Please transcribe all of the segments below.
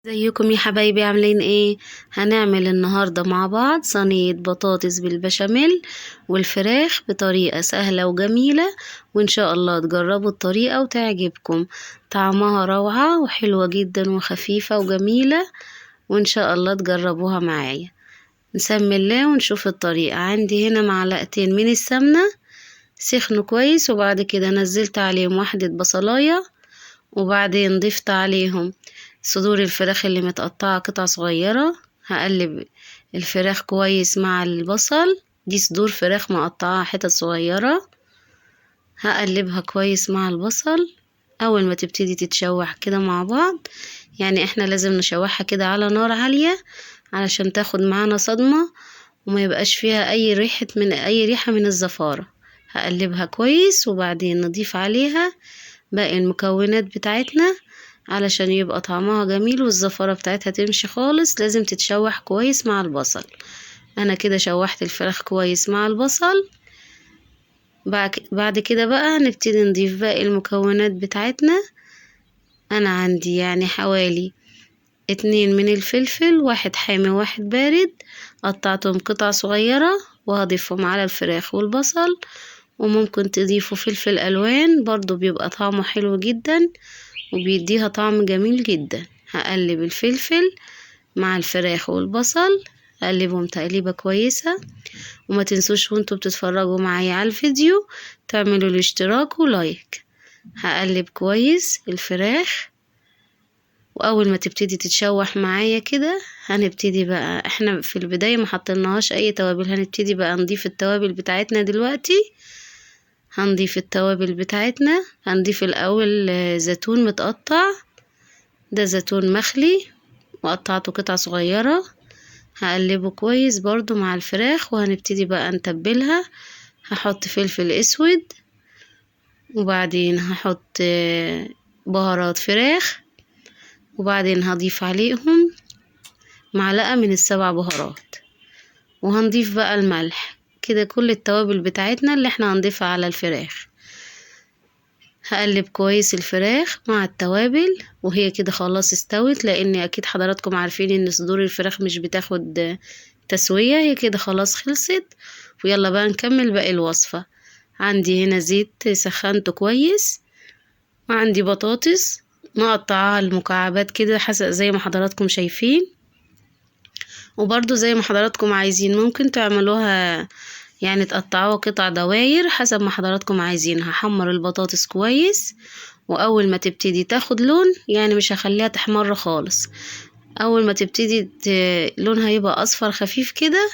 ازيكم يا حبايبي عاملين ايه؟ هنعمل النهاردة مع بعض صينية بطاطس بالبشاميل والفراخ بطريقة سهلة وجميلة، وان شاء الله تجربوا الطريقة وتعجبكم. طعمها روعة وحلوة جدا وخفيفة وجميلة، وان شاء الله تجربوها معايا. نسمي الله ونشوف الطريقة. عندي هنا معلقتين من السمنة سخنوا كويس، وبعد كده نزلت عليهم واحدة بصلاية، وبعدين ضفت عليهم صدور الفراخ اللي متقطعة قطع صغيرة. هقلب الفراخ كويس مع البصل، دي صدور فراخ مقطعة حتت صغيرة. هقلبها كويس مع البصل. اول ما تبتدي تتشوح كده مع بعض، يعني احنا لازم نشوحها كده على نار عالية علشان تاخد معانا صدمة وما يبقاش فيها اي ريحة من الزفارة. هقلبها كويس وبعدين نضيف عليها باقي المكونات بتاعتنا علشان يبقى طعمها جميل والزفارة بتاعتها تمشي خالص. لازم تتشوح كويس مع البصل. انا كده شوحت الفراخ كويس مع البصل. بعد كده بقى هنبتدي نضيف باقي المكونات بتاعتنا. انا عندي يعني حوالي 2 من الفلفل، واحد حامي وواحد بارد، قطعتهم قطع صغيرة وهضيفهم على الفراخ والبصل. وممكن تضيفوا فلفل الوان برضو بيبقى طعمه حلو جدا وبيديها طعم جميل جدا. هقلب الفلفل مع الفراخ والبصل، اقلبهم تقليبة كويسة. وما تنسوش وانتوا بتتفرجوا معايا على الفيديو تعملوا الاشتراك ولايك. هقلب كويس الفراخ، واول ما تبتدي تتشوح معايا كده هنبتدي بقى. احنا في البداية ما حطيناهاش اي توابل، هنبتدي بقى نضيف التوابل بتاعتنا دلوقتي. هنضيف التوابل بتاعتنا. هنضيف الاول زيتون متقطع، ده زيتون مخلي وقطعته قطع صغيرة. هقلبه كويس برضو مع الفراخ وهنبتدي بقى نتبلها. هحط فلفل اسود، وبعدين هحط بهارات فراخ، وبعدين هضيف عليهم معلقة من السبع بهارات، وهنضيف بقى الملح. كده كل التوابل بتاعتنا اللي احنا هنضيفها على الفراخ. هقلب كويس الفراخ مع التوابل، وهي كده خلاص استوت، لان اكيد حضراتكم عارفين ان صدور الفراخ مش بتاخد تسوية. هي كده خلاص خلصت. ويلا بقى نكمل باقي الوصفة. عندي هنا زيت سخنته كويس، وعندي بطاطس مقطعاها المكعبات كده حسب زي ما حضراتكم شايفين. وبرضو زي ما حضراتكم عايزين ممكن تعملوها، يعني تقطعوها قطع دواير حسب ما حضراتكم عايزين. هحمر البطاطس كويس، واول ما تبتدي تاخد لون، يعني مش هخليها تحمر خالص، اول ما تبتدي لونها يبقى اصفر خفيف كده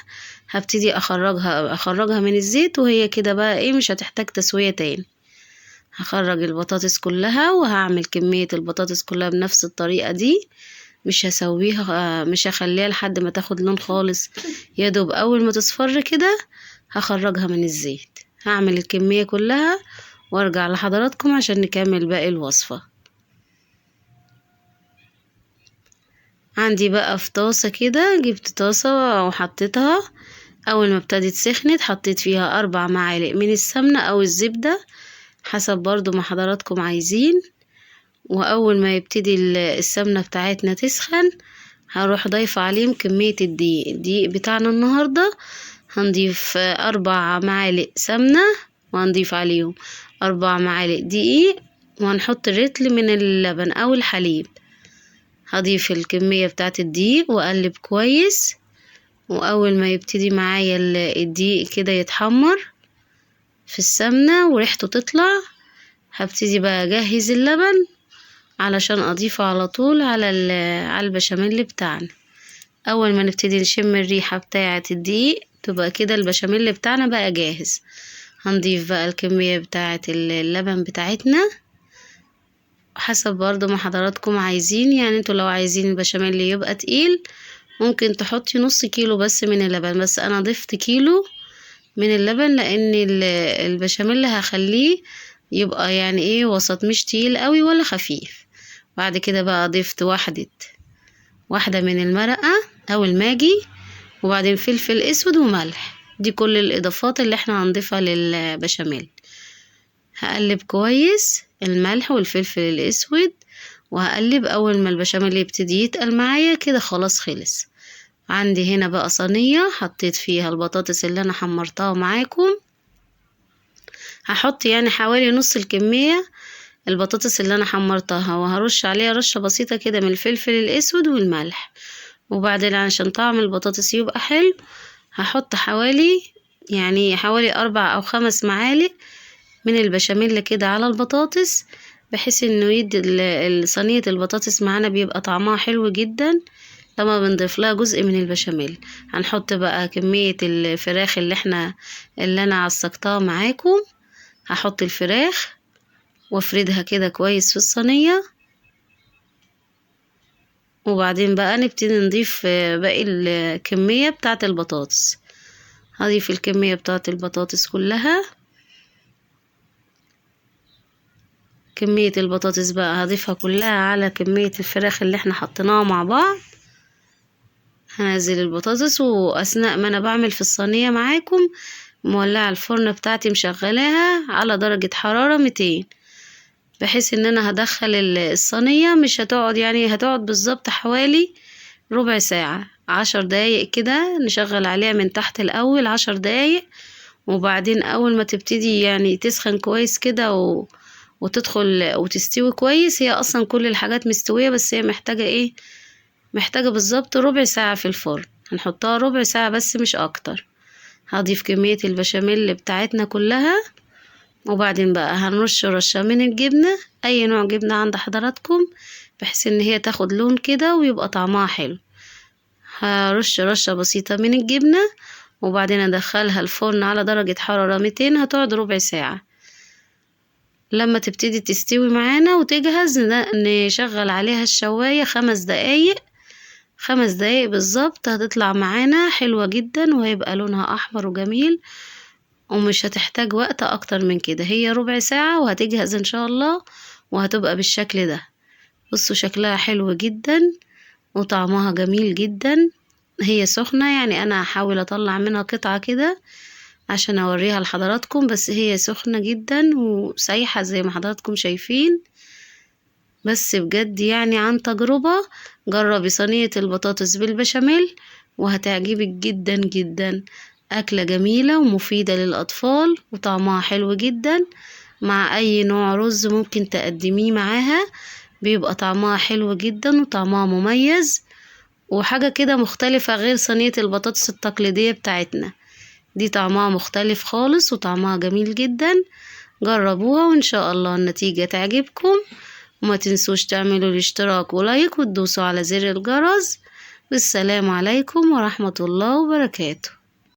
هبتدي اخرجها من الزيت. وهي كده بقى ايه، مش هتحتاج تسوية تاني. هخرج البطاطس كلها وهعمل كمية البطاطس كلها بنفس الطريقة دي. مش هسويها، مش هخليها لحد ما تاخد لون خالص، يا دوب اول ما تصفر كده هخرجها من الزيت. هعمل الكمية كلها وارجع لحضراتكم عشان نكمل باقي الوصفة. عندي بقى في طاسة كده، جبت طاسة وحطيتها. اول ما ابتدت سخنت حطيت فيها 4 معالق من السمنة او الزبدة حسب برضو ما حضراتكم عايزين. واول ما يبتدي السمنة بتاعتنا تسخن هروح ضايفة عليهم كمية الدقيق بتاعنا النهاردة. هنضيف 4 معالق سمنة، وهنضيف عليهم 4 معالق دقيق، وهنحط رتل من اللبن او الحليب. هضيف الكمية بتاعت الدقيق واقلب كويس. واول ما يبتدي معايا الدقيق كده يتحمر في السمنة وريحته تطلع، هبتدي بقى اجهز اللبن علشان اضيفه على طول على البشاميل بتاعنا. اول ما نبتدي نشم الريحة بتاعة الدقيق تبقى كده البشاميل بتاعنا بقى جاهز. هنضيف بقى الكمية بتاعة اللبن بتاعتنا حسب برضو ما حضراتكم عايزين. يعني انتوا لو عايزين البشاميل يبقى تقيل ممكن تحطي نص كيلو بس من اللبن، بس انا ضفت كيلو من اللبن لان البشاميل هخليه يبقى يعني ايه وسط، مش تقيل قوي ولا خفيف. بعد كده بقى ضفت واحدة من المرقة او الماجي، وبعدين فلفل اسود وملح. دي كل الاضافات اللي احنا هنضيفها للبشاميل. هقلب كويس الملح والفلفل الاسود وهقلب. اول ما البشاميل يبتدي يتقل معايا كده خلاص خلص. عندي هنا بقى صينية حطيت فيها البطاطس اللي انا حمرتها معاكم. هحط يعني حوالي نص الكمية البطاطس اللي انا حمرتها، وهرش عليها رشة بسيطة كده من الفلفل الاسود والملح. وبعدين عشان طعم البطاطس يبقى حلو هحط حوالي 4 أو 5 معالق من البشاميل كده على البطاطس، بحيث انه يدي صينية البطاطس معانا بيبقى طعمها حلو جدا لما بنضيف لها جزء من البشاميل. هنحط بقى كمية الفراخ اللي انا عصقتها معاكم. هحط الفراخ وافردها كده كويس في الصينية، وبعدين بقى نبتدي نضيف باقي الكمية بتاعة البطاطس. هضيف الكمية بتاعة البطاطس كلها. كمية البطاطس بقى هضيفها كلها على كمية الفراخ اللي احنا حطيناها مع بعض. هنزل البطاطس، واثناء ما انا بعمل في الصينية معاكم مولعة الفرن بتاعتي مشغلاها على درجة حرارة 200، بحيث ان انا هدخل الصينية مش هتقعد، يعني هتقعد بالظبط حوالي ربع ساعة 10 دقايق كده. نشغل عليها من تحت الاول 10 دقايق، وبعدين اول ما تبتدي يعني تسخن كويس كده وتدخل وتستوي كويس. هي اصلا كل الحاجات مستوية، بس هي محتاجة بالظبط ربع ساعة في الفرن. هنحطها ربع ساعة بس مش اكتر. هضيف كمية البشاميل بتاعتنا كلها، وبعدين بقى هنرش رشة من الجبنة، اي نوع جبنة عند حضراتكم، بحيث ان هي تاخد لون كده ويبقى طعمها حلو. هرش رشة بسيطة من الجبنة، وبعدين ادخلها الفرن على درجة حرارة 200. هتقعد ربع ساعة. لما تبتدي تستوي معانا وتجهز نشغل عليها الشواية 5 دقايق. 5 دقايق بالظبط هتطلع معانا حلوة جدا، وهيبقى لونها احمر وجميل، ومش هتحتاج وقت اكتر من كده. هي ربع ساعة وهتجهز ان شاء الله، وهتبقى بالشكل ده. بصوا شكلها حلو جدا وطعمها جميل جدا. هي سخنة، يعني انا هحاول اطلع منها قطعة كده عشان اوريها لحضراتكم، بس هي سخنة جدا وسايحة زي ما حضراتكم شايفين. بس بجد يعني عن تجربة جربي صينية البطاطس بالبشاميل وهتعجبك جدا جدا. أكلة جميلة ومفيدة للأطفال وطعمها حلو جدا. مع أي نوع رز ممكن تقدميه معاها، بيبقى طعمها حلو جدا وطعمها مميز، وحاجة كده مختلفة غير صينية البطاطس التقليدية بتاعتنا. دي طعمها مختلف خالص وطعمها جميل جدا. جربوها وإن شاء الله النتيجة تعجبكم. وما تنسوش تعملوا الاشتراك ولايك وتدوسوا على زر الجرس. والسلام عليكم ورحمة الله وبركاته.